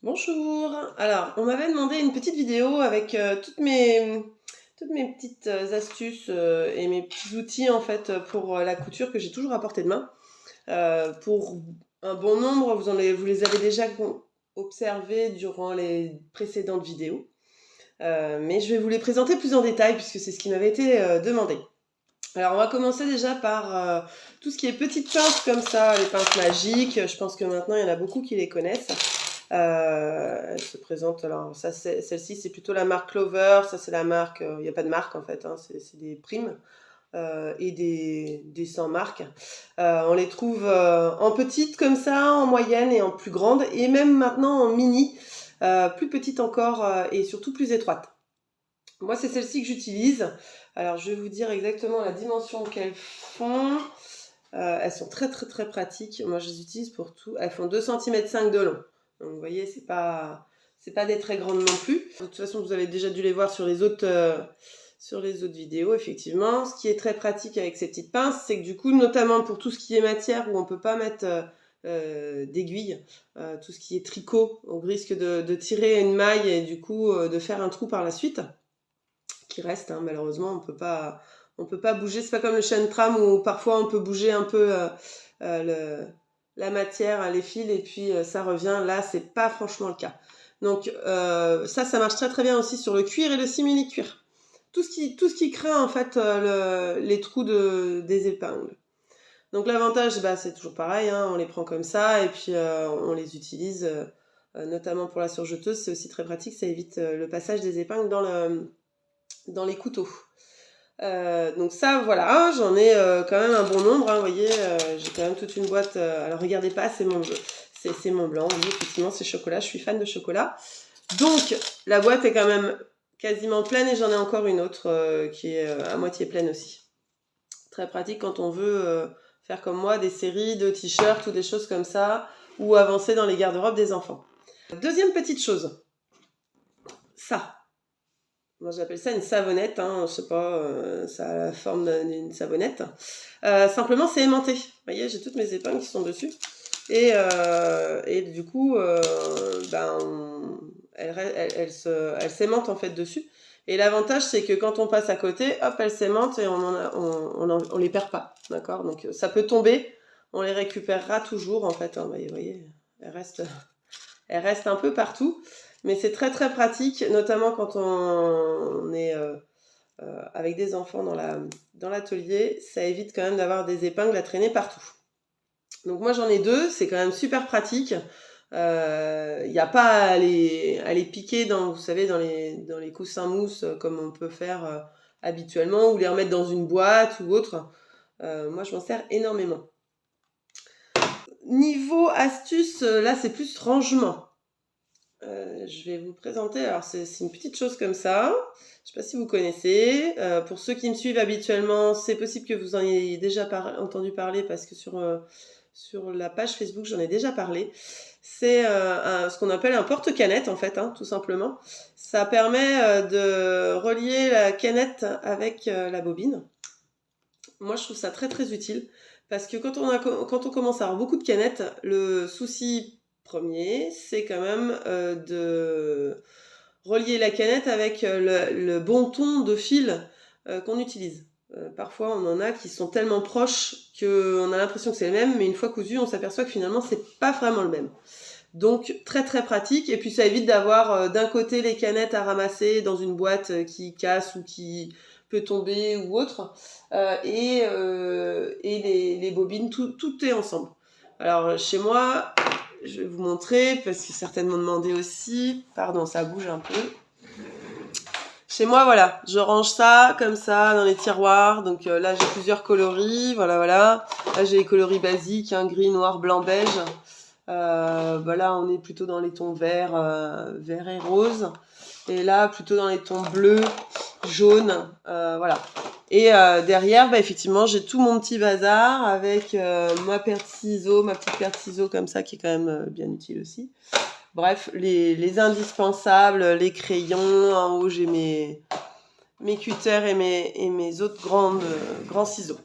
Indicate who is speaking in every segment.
Speaker 1: Bonjour. Alors, on m'avait demandé une petite vidéo avec toutes mes petites astuces et mes petits outils en fait pour la couture que j'ai toujours à portée de main. Pour un bon nombre, vous les avez déjà observés durant les précédentes vidéos. Mais je vais vous les présenter plus en détail puisque c'est ce qui m'avait été demandé. Alors, on va commencer déjà par tout ce qui est petites pinces comme ça, les pinces magiques. Je pense que maintenant, il y en a beaucoup qui les connaissent. Elle se présente, alors ça, celle-ci, c'est plutôt la marque Clover. Ça, c'est la marque, il n'y a pas de marque en fait, hein, c'est des primes et des sans marque. On les trouve en petites comme ça, en moyenne et en plus grande, et même maintenant en mini, plus petite encore et surtout plus étroite. Moi, c'est celle-ci que j'utilise. Alors, je vais vous dire exactement la dimension qu'elles font. Elles sont très très très pratiques. Moi, je les utilise pour tout. Elles font 2,5 cm de long. Donc, vous voyez, c'est pas des très grandes non plus. De toute façon, vous avez déjà dû les voir sur les autres vidéos, effectivement. Ce qui est très pratique avec ces petites pinces, c'est que du coup, notamment pour tout ce qui est matière où on peut pas mettre d'aiguille, tout ce qui est tricot, on risque de tirer une maille et du coup de faire un trou par la suite qui reste, hein, malheureusement, on peut pas bouger. C'est pas comme le chaîne tram où parfois on peut bouger un peu la matière, les fils, et puis ça revient. Là, c'est pas franchement le cas. Donc ça marche très très bien aussi sur le cuir et le simili-cuir. Tout ce qui craint en fait les trous des épingles. Donc l'avantage, c'est toujours pareil, hein, on les prend comme ça et puis on les utilise, notamment pour la surjeteuse. C'est aussi très pratique, ça évite le passage des épingles dans les couteaux. Donc ça, voilà, j'en ai quand même un bon nombre, hein, vous voyez, j'ai quand même toute une boîte. Alors regardez pas, c'est mon blanc, oui, effectivement, c'est chocolat, je suis fan de chocolat. Donc la boîte est quand même quasiment pleine et j'en ai encore une autre qui est à moitié pleine aussi. Très pratique quand on veut faire comme moi des séries de t-shirts ou des choses comme ça, ou avancer dans les garde-robes des enfants. Deuxième petite chose, ça. Moi, j'appelle ça une savonnette, hein, je sais pas, ça a la forme d'une savonnette. Simplement, c'est aimanté. Vous voyez, j'ai toutes mes épingles qui sont dessus. Et du coup, elle s'aimante en fait dessus. Et l'avantage, c'est que quand on passe à côté, hop, elle s'aimante et on les perd pas. D'accord? Donc, ça peut tomber, on les récupérera toujours en fait. Hein, vous voyez, elle reste un peu partout. Mais c'est très très pratique, notamment quand on est avec des enfants dans l'atelier. Ça évite quand même d'avoir des épingles à traîner partout. Donc moi j'en ai deux, c'est quand même super pratique. Il n'y a pas à les piquer vous savez, dans les coussins mousse comme on peut faire habituellement, ou les remettre dans une boîte ou autre. Moi je m'en sers énormément. Niveau astuce, là c'est plus rangement. Je vais vous présenter, alors c'est une petite chose comme ça, je sais pas si vous connaissez, pour ceux qui me suivent habituellement, c'est possible que vous en ayez déjà entendu parler parce que sur la page Facebook j'en ai déjà parlé. C'est ce qu'on appelle un porte-canette en fait, hein, tout simplement. Ça permet de relier la canette avec la bobine. Moi je trouve ça très très utile parce que quand on commence à avoir beaucoup de canettes, le souci premier, c'est quand même de relier la canette avec le bon ton de fil qu'on utilise. Parfois, on en a qui sont tellement proches qu'on a l'impression que c'est le même, mais une fois cousu, on s'aperçoit que finalement, c'est pas vraiment le même. Donc, très très pratique. Et puis, ça évite d'avoir d'un côté les canettes à ramasser dans une boîte qui casse ou qui peut tomber ou autre, et les bobines, tout est ensemble. Alors, chez moi, je vais vous montrer, parce que certaines m'ont demandé aussi. Pardon, ça bouge un peu. Chez moi, voilà, je range ça comme ça dans les tiroirs. Donc là, j'ai plusieurs coloris, voilà. Là, j'ai les coloris basiques, hein, gris, noir, blanc, beige. Voilà, on est plutôt dans les tons verts et rose. Et là, plutôt dans les tons bleus, jaunes, voilà. Et derrière, effectivement, j'ai tout mon petit bazar avec ma petite paire de ciseaux comme ça, qui est quand même bien utile aussi. Bref, les indispensables, les crayons, en haut j'ai mes cutters et mes autres grands ciseaux.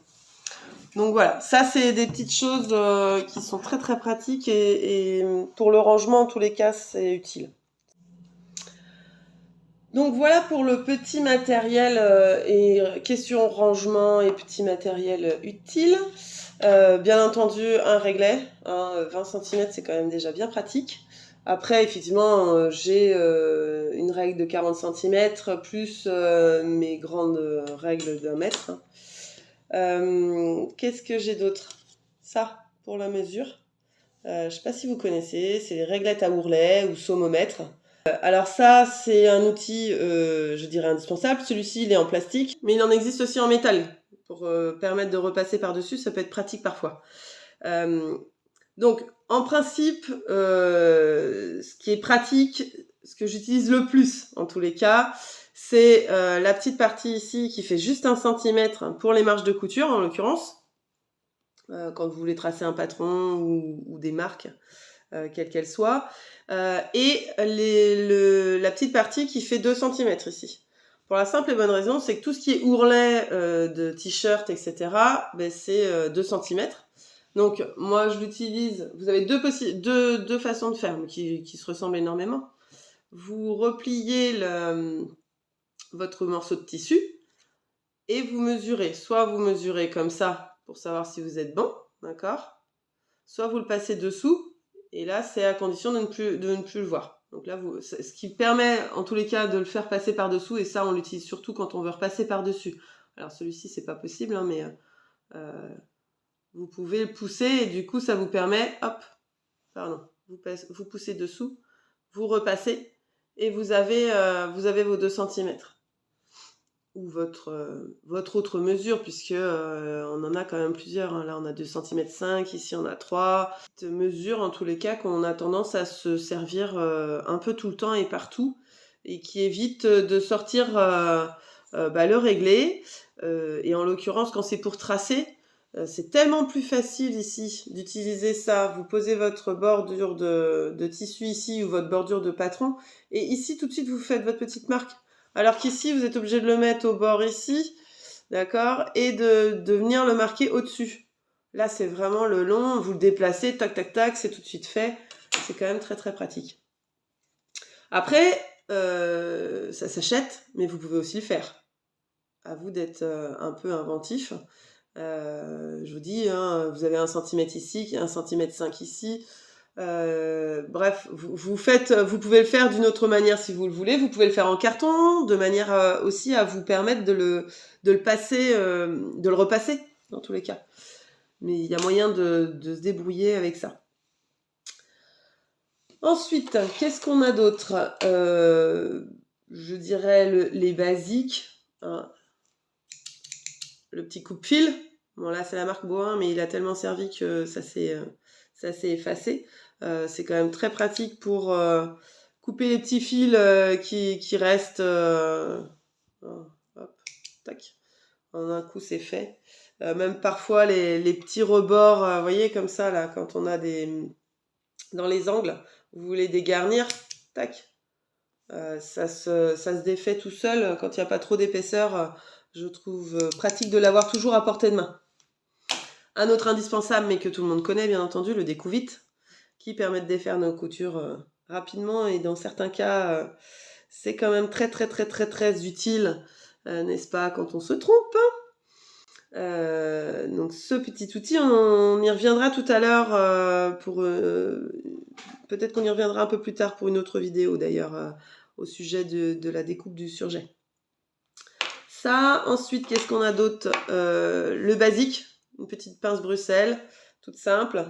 Speaker 1: Donc voilà, ça c'est des petites choses qui sont très très pratiques et pour le rangement en tous les cas c'est utile. Donc voilà pour le petit matériel et question rangement et petit matériel utile. Bien entendu un réglet, 20 cm c'est quand même déjà bien pratique. Après effectivement j'ai une règle de 40 cm plus mes grandes règles d'1 mètre. Qu'est-ce que j'ai d'autre? Ça pour la mesure. Je sais pas si vous connaissez, c'est les réglettes à ourlet ou saumomètre. Alors ça, c'est un outil, je dirais indispensable. Celui-ci, il est en plastique, mais il en existe aussi en métal pour permettre de repasser par-dessus. Ça peut être pratique parfois. Donc, en principe, ce qui est pratique, ce que j'utilise le plus en tous les cas, c'est la petite partie ici qui fait juste 1 cm pour les marges de couture en l'occurrence. Quand vous voulez tracer un patron ou des marques, quelles qu'elles soient. Et la petite partie qui fait 2 cm ici. Pour la simple et bonne raison, c'est que tout ce qui est ourlet de t-shirt, etc., ben c'est 2 cm. Donc moi je l'utilise, vous avez deux façons de faire, mais qui se ressemblent énormément. Vous repliez votre morceau de tissu et vous mesurez. Soit vous mesurez comme ça pour savoir si vous êtes bon, d'accord? Soit vous le passez dessous, et là c'est à condition de ne plus le voir. Donc là, ce qui permet en tous les cas de le faire passer par dessous, et ça on l'utilise surtout quand on veut repasser par dessus. Alors celui-ci c'est pas possible, hein, mais vous pouvez le pousser et du coup ça vous permet, hop, pardon, vous poussez dessous, vous repassez et vous avez vos 2 cm. Ou votre autre mesure, puisque on en a quand même plusieurs. Hein. Là, on a 2,5 cm, ici on a 3. Cette mesure, en tous les cas, qu'on a tendance à se servir un peu tout le temps et partout, et qui évite de sortir le réglé. Et en l'occurrence, quand c'est pour tracer, c'est tellement plus facile ici d'utiliser ça. Vous posez votre bordure de tissu ici ou votre bordure de patron, et ici, tout de suite, vous faites votre petite marque. Alors qu'ici, vous êtes obligé de le mettre au bord ici, d'accord, et de venir le marquer au-dessus. Là, c'est vraiment le long, vous le déplacez, tac, tac, tac, c'est tout de suite fait. C'est quand même très, très pratique. Après, ça s'achète, mais vous pouvez aussi le faire. À vous d'être un peu inventif. Je vous dis, hein, vous avez 1 cm ici, 1,5 cm ici. Bref, vous pouvez le faire d'une autre manière si vous le voulez. Vous pouvez le faire en carton, de manière aussi à vous permettre de le passer, de le repasser dans tous les cas. Mais il y a moyen de se débrouiller avec ça. Ensuite, qu'est-ce qu'on a d'autre? Je dirais les basiques. Hein. Le petit coupe-fil. Bon là c'est la marque Boin, mais il a tellement servi que ça s'est effacé. C'est quand même très pratique pour couper les petits fils qui restent. Hop, tac. En un coup, c'est fait. Même parfois, les petits rebords, vous voyez, comme ça, là, quand on a dans les angles, vous voulez dégarnir, tac. Ça se défait tout seul. Quand il n'y a pas trop d'épaisseur, je trouve pratique de l'avoir toujours à portée de main. Un autre indispensable, mais que tout le monde connaît, bien entendu, le découvite, qui permet de défaire nos coutures rapidement, et dans certains cas, c'est quand même très très très très très utile, n'est-ce pas, quand on se trompe. Donc ce petit outil, on y reviendra tout à l'heure peut-être qu'on y reviendra un peu plus tard pour une autre vidéo d'ailleurs au sujet de la découpe du surjet. Ça, ensuite, qu'est-ce qu'on a d'autre? Le basique, une petite pince Bruxelles, toute simple,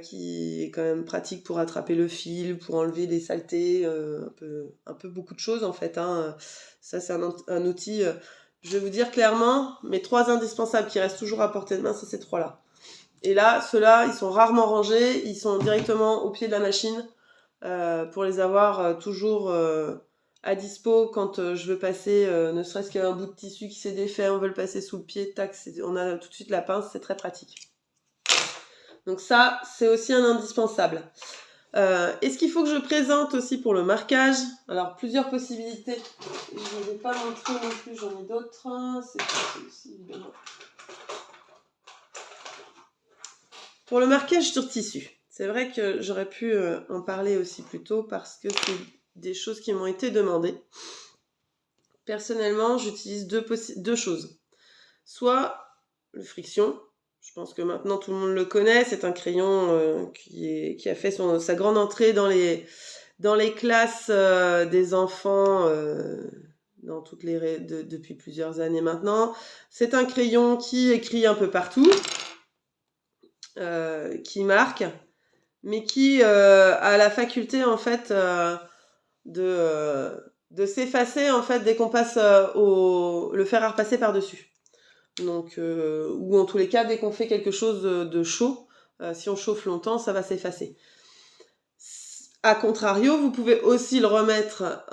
Speaker 1: qui est quand même pratique pour attraper le fil, pour enlever les saletés, un peu beaucoup de choses en fait. Hein. Ça, c'est un outil, je vais vous dire clairement, mes 3 indispensables qui restent toujours à portée de main, c'est ces 3-là. Et là, ceux-là, ils sont rarement rangés, ils sont directement au pied de la machine pour les avoir toujours à dispo quand je veux passer, ne serait-ce qu'un bout de tissu qui s'est défait, on veut le passer sous le pied, tac, on a tout de suite la pince, c'est très pratique. Donc ça, c'est aussi un indispensable. Est-ce qu'il faut que je présente aussi pour le marquage? Alors, plusieurs possibilités. Je ne vais pas montrer non plus, j'en ai d'autres. C'est celui-ci, évidemment. Pour le marquage sur tissu, c'est vrai que j'aurais pu en parler aussi plus tôt parce que c'est des choses qui m'ont été demandées. Personnellement, j'utilise deux choses. Soit le friction, je pense que maintenant tout le monde le connaît, c'est un crayon qui a fait sa grande entrée dans les classes des enfants dans depuis plusieurs années maintenant. C'est un crayon qui écrit un peu partout, qui marque, mais qui a la faculté en fait de s'effacer en fait dès qu'on passe le fer à repasser par-dessus. Donc, ou en tous les cas, dès qu'on fait quelque chose de chaud, si on chauffe longtemps, ça va s'effacer. A contrario, vous pouvez aussi le remettre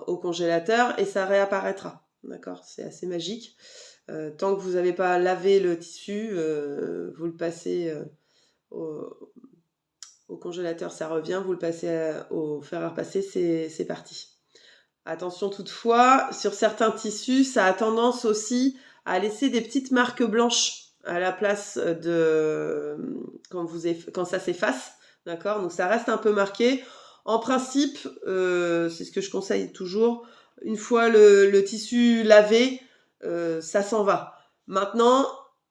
Speaker 1: au congélateur et ça réapparaîtra. D'accord? C'est assez magique. Tant que vous n'avez pas lavé le tissu, vous le passez au congélateur, ça revient. Vous le passez au fer à repasser, c'est parti. Attention toutefois, sur certains tissus, ça a tendance aussi à laisser des petites marques blanches à la place de quand ça s'efface. D'accord? Donc ça reste un peu marqué. En principe, c'est ce que je conseille toujours, une fois le tissu lavé, ça s'en va. Maintenant,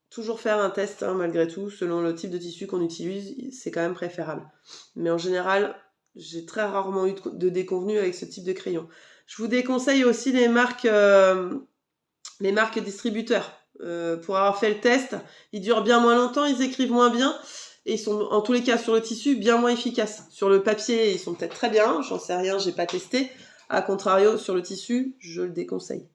Speaker 1: toujours faire un test malgré tout, selon le type de tissu qu'on utilise, c'est quand même préférable. Mais en général, j'ai très rarement eu de déconvenus avec ce type de crayon. Je vous déconseille aussi les marques distributeurs. Pour avoir fait le test, ils durent bien moins longtemps, ils écrivent moins bien et ils sont en tous les cas sur le tissu bien moins efficaces. Sur le papier, ils sont peut-être très bien, j'en sais rien, j'ai pas testé. A contrario, sur le tissu, je le déconseille.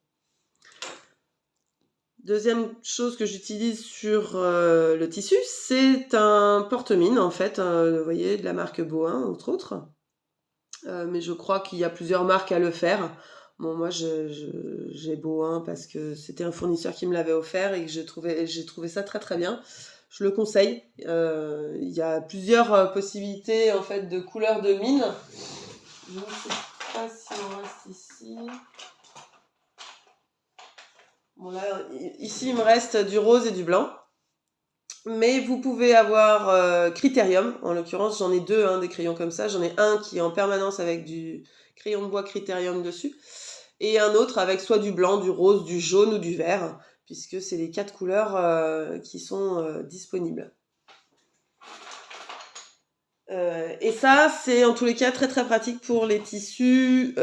Speaker 1: Deuxième chose que j'utilise sur le tissu, c'est un porte-mine en fait, vous voyez, de la marque Bohin entre autres. Mais je crois qu'il y a plusieurs marques à le faire. Bon, moi, j'ai Bohin parce que c'était un fournisseur qui me l'avait offert et que j'ai trouvé ça très très bien. Je le conseille. Il y a plusieurs possibilités en fait de couleurs de mine. Je ne sais pas si on reste ici. Bon là, ici il me reste du rose et du blanc. Mais vous pouvez avoir Critérium, en l'occurrence j'en ai deux des crayons comme ça, j'en ai un qui est en permanence avec du crayon de bois Critérium dessus, et un autre avec soit du blanc, du rose, du jaune ou du vert, puisque c'est les 4 couleurs qui sont disponibles. Et ça, c'est en tous les cas très très pratique pour les tissus.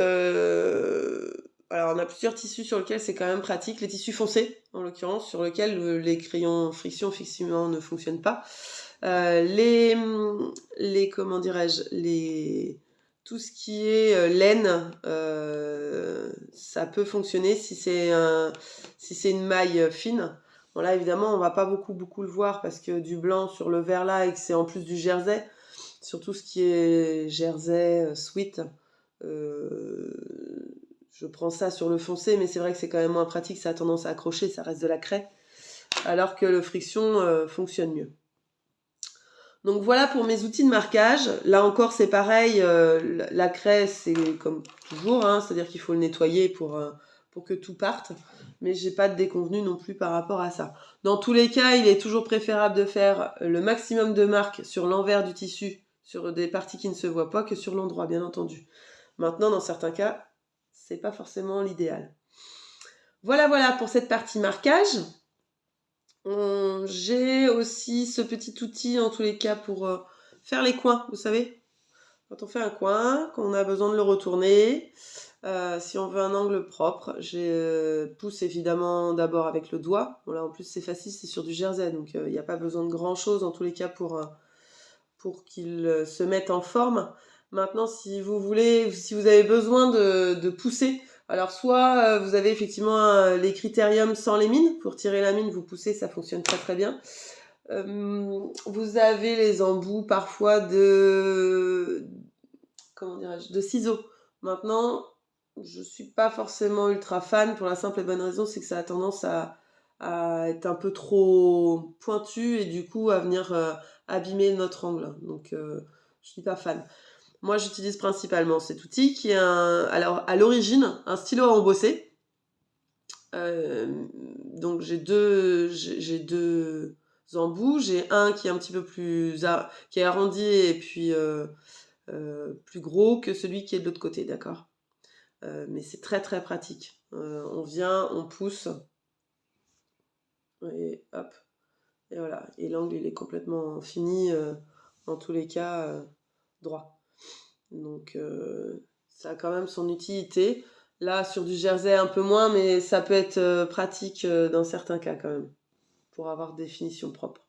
Speaker 1: Alors on a plusieurs tissus sur lesquels c'est quand même pratique. Les tissus foncés, en l'occurrence, sur lesquels les crayons friction effectivement ne fonctionnent pas. Comment dirais-je, tout ce qui est laine, ça peut fonctionner si c'est une maille fine. Bon là évidemment on va pas beaucoup le voir parce que du blanc sur le vert là et que c'est en plus du jersey. Surtout ce qui est jersey, sweat, je prends ça sur le foncé, mais c'est vrai que c'est quand même moins pratique, ça a tendance à accrocher, ça reste de la craie, alors que le friction fonctionne mieux. Donc voilà pour mes outils de marquage. Là encore c'est pareil, la craie c'est comme toujours, c'est-à-dire qu'il faut le nettoyer pour que tout parte, mais j'ai pas de déconvenu non plus par rapport à ça. Dans tous les cas, il est toujours préférable de faire le maximum de marques sur l'envers du tissu, sur des parties qui ne se voient pas, que sur l'endroit, bien entendu. Maintenant, dans certains cas, c'est pas forcément l'idéal. Voilà pour cette partie marquage. J'ai aussi ce petit outil, en tous les cas, pour faire les coins, vous savez. Quand on fait un coin, qu'on a besoin de le retourner, si on veut un angle propre, je pousse évidemment d'abord avec le doigt. Bon là en plus c'est facile, c'est sur du jersey, donc il n'y a pas besoin de grand chose en tous les cas pour qu'il se mette en forme. Maintenant si vous avez besoin de pousser, alors soit vous avez effectivement les critériums sans les mines, pour tirer la mine vous poussez, ça fonctionne très très bien. Vous avez les embouts parfois de ciseaux. Maintenant, je suis pas forcément ultra fan pour la simple et bonne raison, c'est que ça a tendance à être un peu trop pointu et du coup à venir abîmer notre angle. Donc je suis pas fan. Moi j'utilise principalement cet outil qui est alors à l'origine un stylo à embosser. Donc j'ai deux embouts. J'ai un qui est un petit peu plus qui est arrondi et puis plus gros que celui qui est de l'autre côté, d'accord? Mais c'est très très pratique. On vient, on pousse, et hop, et voilà. Et l'angle, il est complètement fini, dans tous les cas, droit. Donc, ça a quand même son utilité. Là, sur du jersey, un peu moins, mais ça peut être pratique dans certains cas quand même, pour avoir des finitions propres.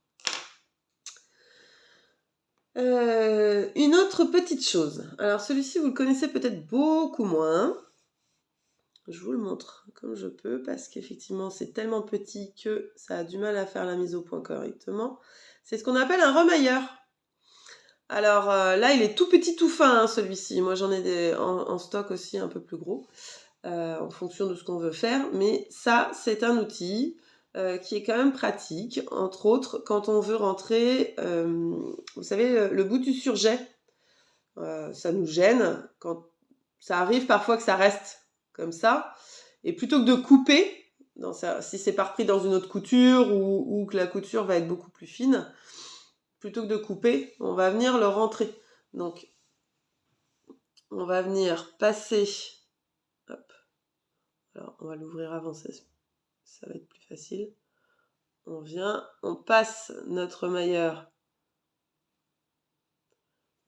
Speaker 1: Une autre petite chose. Alors, celui-ci, vous le connaissez peut-être beaucoup moins. Je vous le montre comme je peux, parce qu'effectivement, c'est tellement petit que ça a du mal à faire la mise au point correctement. C'est ce qu'on appelle un remailleur. Alors là, il est tout petit, tout fin, hein, celui-ci. Moi, j'en ai en stock aussi un peu plus gros, en fonction de ce qu'on veut faire. Mais ça, c'est un outil qui est quand même pratique, entre autres, quand on veut rentrer, vous savez, le bout du surjet. Ça nous gêne. Quand ça arrive parfois que ça reste comme ça. Et plutôt que de couper, si c'est pas repris dans une autre couture ou que la couture va être beaucoup plus fine, plutôt que de couper, on va venir le rentrer. Donc, on va venir passer. Hop. Alors, on va l'ouvrir avant, ça va être plus facile. On vient, on passe notre mailleur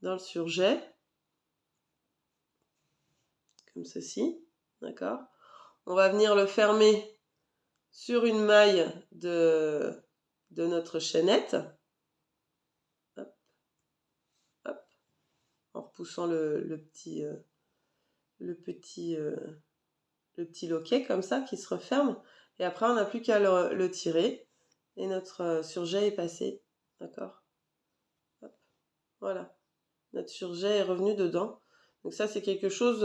Speaker 1: dans le surjet, comme ceci, d'accord? On va venir le fermer sur une maille de notre chaînette. Hop, hop, en repoussant le petit loquet comme ça qui se referme. Et après, on n'a plus qu'à le tirer et notre surjet est passé. D'accord? Hop, voilà. Notre surjet est revenu dedans. Donc ça, c'est quelque chose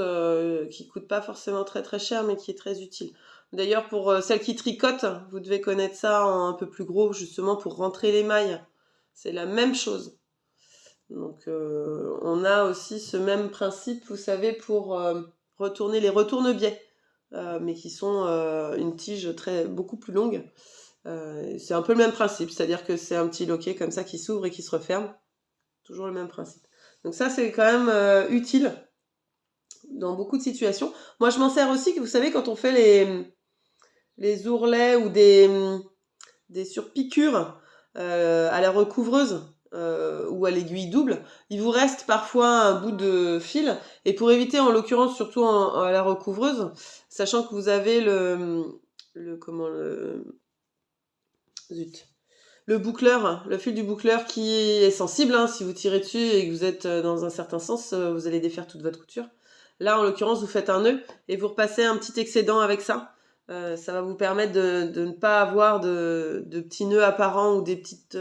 Speaker 1: qui coûte pas forcément très très cher, mais qui est très utile. D'ailleurs, pour celles qui tricotent, vous devez connaître ça en un peu plus gros, justement pour rentrer les mailles. C'est la même chose. Donc, on a aussi ce même principe, vous savez, pour retourner les retourne-biais, mais qui sont une tige beaucoup plus longue. C'est un peu le même principe, c'est-à-dire que c'est un petit loquet comme ça qui s'ouvre et qui se referme. Toujours le même principe. Donc ça, c'est quand même utile dans beaucoup de situations. Moi, je m'en sers aussi, vous savez, quand on fait les ourlets ou des surpiqûres à la recouvreuse ou à l'aiguille double, il vous reste parfois un bout de fil. Et pour éviter, en l'occurrence, surtout à la recouvreuse, sachant que vous avez le boucleur, le fil du boucleur qui est sensible, hein, si vous tirez dessus et que vous êtes dans un certain sens, vous allez défaire toute votre couture. Là, en l'occurrence, vous faites un nœud et vous repassez un petit excédent avec ça. Ça va vous permettre de ne pas avoir de petits nœuds apparents ou des petites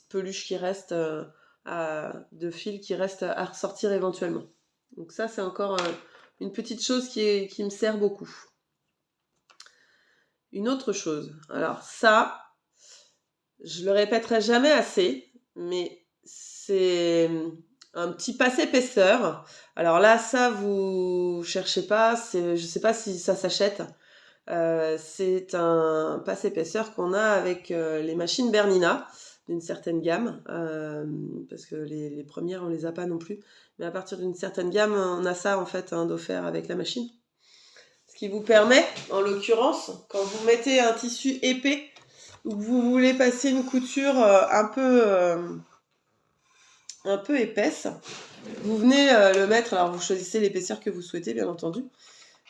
Speaker 1: peluches qui restent, de fil qui restent à ressortir éventuellement. Donc ça, c'est encore une petite chose qui me sert beaucoup. Une autre chose, alors ça, je le répéterai jamais assez, mais c'est un petit passe-épaisseur. Alors là, ça, vous cherchez pas, je sais pas si ça s'achète. C'est un passe-épaisseur qu'on a avec les machines Bernina d'une certaine gamme, parce que les premières, on les a pas non plus. Mais à partir d'une certaine gamme, on a ça en fait d'offert avec la machine. Ce qui vous permet, en l'occurrence, quand vous mettez un tissu épais, ou que vous voulez passer une couture un peu épaisse, vous venez le mettre, alors vous choisissez l'épaisseur que vous souhaitez bien entendu,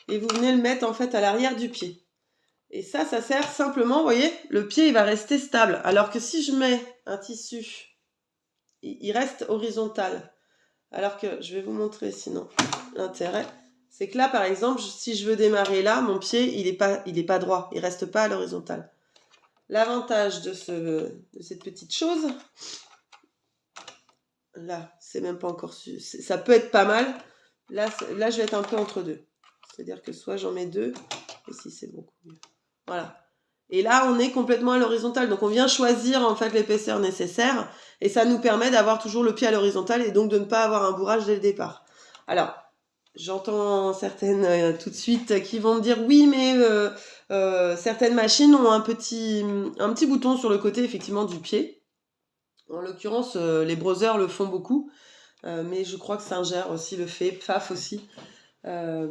Speaker 1: et vous venez le mettre en fait à l'arrière du pied. Et ça sert simplement, vous voyez, le pied il va rester stable, alors que si je mets un tissu, il reste horizontal. Alors que, je vais vous montrer sinon, l'intérêt, c'est que là par exemple, si je veux démarrer là, mon pied il est pas droit, il reste pas à l'horizontale. L'avantage de cette petite chose, là, c'est même pas encore su, ça peut être pas mal. Là, je vais être un peu entre deux. C'est-à-dire que soit j'en mets deux, ici c'est beaucoup mieux. Voilà. Et là, on est complètement à l'horizontale. Donc, on vient choisir en fait l'épaisseur nécessaire et ça nous permet d'avoir toujours le pied à l'horizontale et donc de ne pas avoir un bourrage dès le départ. Alors, j'entends certaines tout de suite qui vont me dire oui, mais Certaines machines ont un petit bouton sur le côté effectivement du pied. En l'occurrence, les browsers le font beaucoup, mais je crois que Singer aussi le fait, Pfaff aussi. Euh,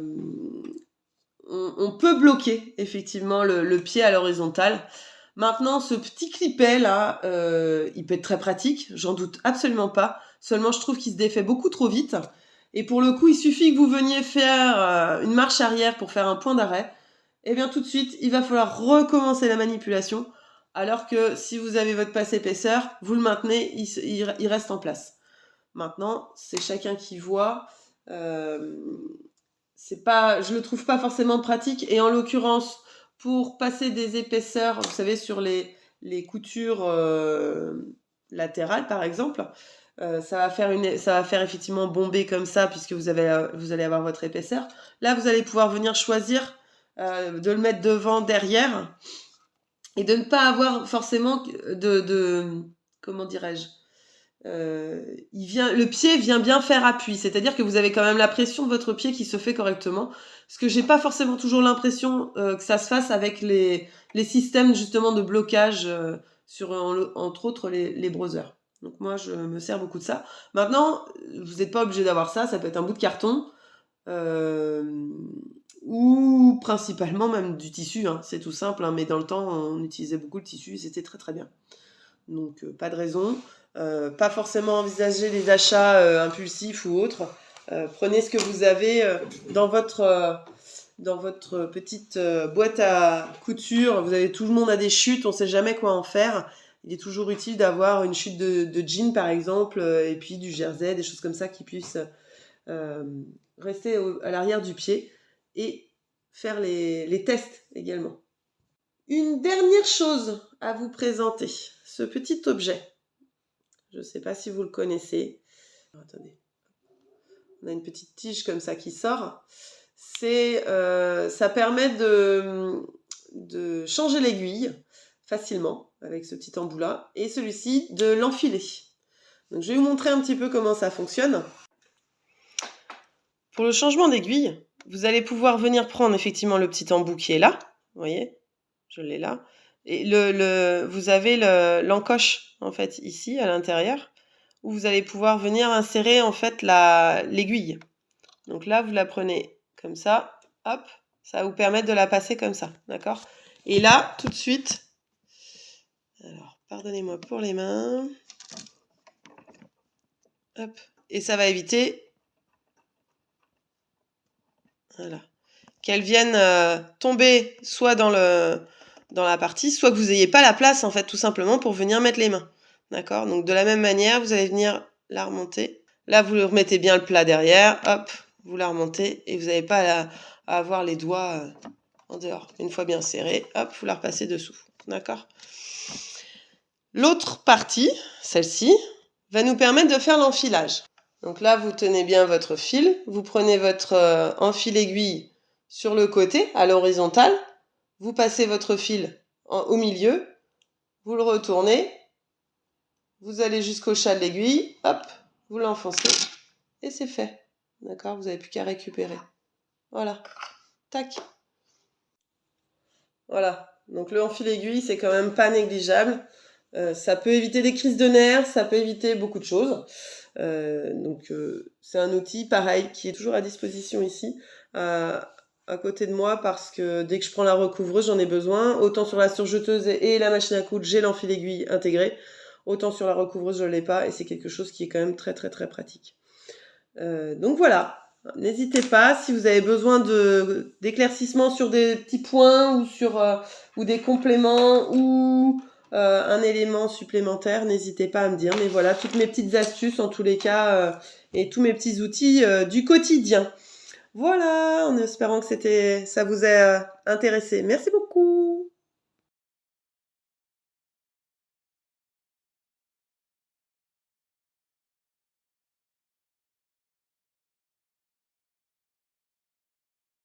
Speaker 1: on peut bloquer effectivement le pied à l'horizontale. Maintenant, ce petit clipet là, il peut être très pratique, j'en doute absolument pas. Seulement, je trouve qu'il se défait beaucoup trop vite. Et pour le coup, il suffit que vous veniez faire une marche arrière pour faire un point d'arrêt. Et bien tout de suite, il va falloir recommencer la manipulation. Alors que si vous avez votre passe épaisseur, vous le maintenez, il reste en place. Maintenant, c'est chacun qui voit. C'est pas, je le trouve pas forcément pratique. Et en l'occurrence, pour passer des épaisseurs, vous savez, sur les coutures latérales, par exemple, ça va faire effectivement bomber comme ça, puisque vous allez avoir votre épaisseur. Là, vous allez pouvoir venir choisir de le mettre devant, derrière, et de ne pas avoir forcément comment dirais-je, le pied vient bien faire appui, c'est-à-dire que vous avez quand même la pression de votre pied qui se fait correctement, parce que j'ai pas forcément toujours l'impression que ça se fasse avec les systèmes justement de blocage sur entre autres les browsers. Donc moi je me sers beaucoup de ça. Maintenant, vous n'êtes pas obligé d'avoir ça, ça peut être un bout de carton ou principalement même du tissu, hein. C'est tout simple, hein, mais dans le temps on utilisait beaucoup le tissu et c'était très très bien. Donc pas de raison. Pas forcément envisager les achats impulsifs ou autres. Prenez ce que vous avez dans votre petite boîte à couture. Tout le monde a des chutes, on ne sait jamais quoi en faire. Il est toujours utile d'avoir une chute de jean par exemple, et puis du jersey, des choses comme ça qui puissent rester à l'arrière du pied et faire les tests également. Une dernière chose à vous présenter, ce petit objet. Je ne sais pas si vous le connaissez. Attendez. On a une petite tige comme ça qui sort. Ça permet de changer l'aiguille facilement avec ce petit embout-là. Et celui-ci, de l'enfiler. Donc, je vais vous montrer un petit peu comment ça fonctionne. Pour le changement d'aiguille, vous allez pouvoir venir prendre effectivement le petit embout qui est là. Vous voyez ? Je l'ai là. Et vous avez l'encoche en fait ici à l'intérieur où vous allez pouvoir venir insérer en fait l'aiguille. Donc là vous la prenez comme ça, hop, ça va vous permettre de la passer comme ça, d'accord ? Et là tout de suite, alors pardonnez-moi pour les mains, hop, et ça va éviter, voilà, qu'elle vienne tomber soit dans la partie, soit que vous n'ayez pas la place en fait tout simplement pour venir mettre les mains. D'accord ? Donc de la même manière, vous allez venir la remonter. Là, vous remettez bien le plat derrière, hop, vous la remontez et vous n'avez pas à avoir les doigts en dehors. Une fois bien serré, hop, vous la repassez dessous. D'accord ? L'autre partie, celle-ci, va nous permettre de faire l'enfilage. Donc là, vous tenez bien votre fil, vous prenez votre enfile-aiguille sur le côté, à l'horizontale, vous passez votre fil au milieu, vous le retournez, vous allez jusqu'au chat de l'aiguille, hop, vous l'enfoncez et c'est fait. D'accord ? Vous n'avez plus qu'à récupérer. Voilà. Tac. Voilà. Donc le enfile-aiguille, c'est quand même pas négligeable. Ça peut éviter des crises de nerfs, ça peut éviter beaucoup de choses. Donc c'est un outil pareil qui est toujours à disposition ici à côté de moi parce que dès que je prends la recouvreuse, j'en ai besoin. Autant sur la surjeteuse et la machine à coudre, j'ai l'enfile-aiguille intégré. Autant sur la recouvreuse, je ne l'ai pas et c'est quelque chose qui est quand même très très très pratique. Donc voilà, n'hésitez pas si vous avez besoin d'éclaircissements sur des petits points ou des compléments ou un élément supplémentaire, n'hésitez pas à me dire. Mais voilà, toutes mes petites astuces en tous les cas et tous mes petits outils du quotidien. Voilà, en espérant que ça vous ait intéressé. Merci beaucoup.